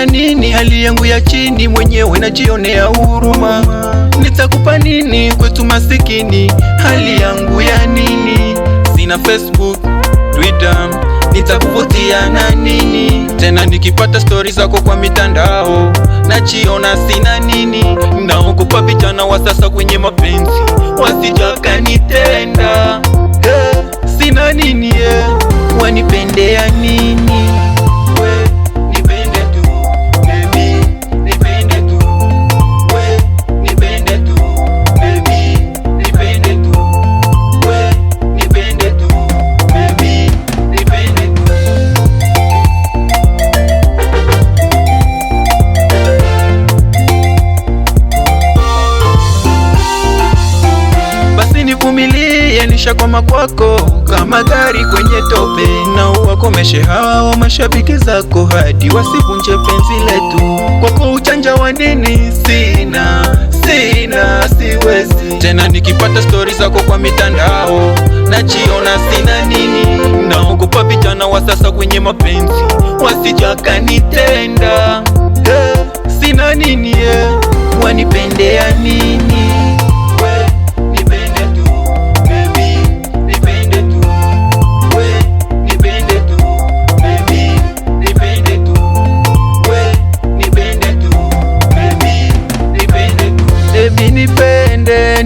Nitafanya nini? Hali yangu ya chini, mwenyewe najionea huruma. Nitakupa nini kwetu masikini? Hali yangu ya nini? Sina Facebook, Twitter, nitakuvutia na nini? Tena nikipata stories zako kwa mitandao najiona sina nini. Naogopa vijana wa sasa kwenye mapenzi wasijakanitenda. Sina nini, wanipendea nini? Nivumilie, nishakwama kwako kama gari kwenye tope, na uwakomeshe hao mashabiki zako hadi wasivunje penzi letu. Kwako uchanja wa nini? Sina, siwezi tena. Nikipata stories zako kwa mitandao najiona sina nini. Naogopa vijana wa sasa kwenye mapenzi wasijakanitenda. Sina nini, wanipendea nini? Nipende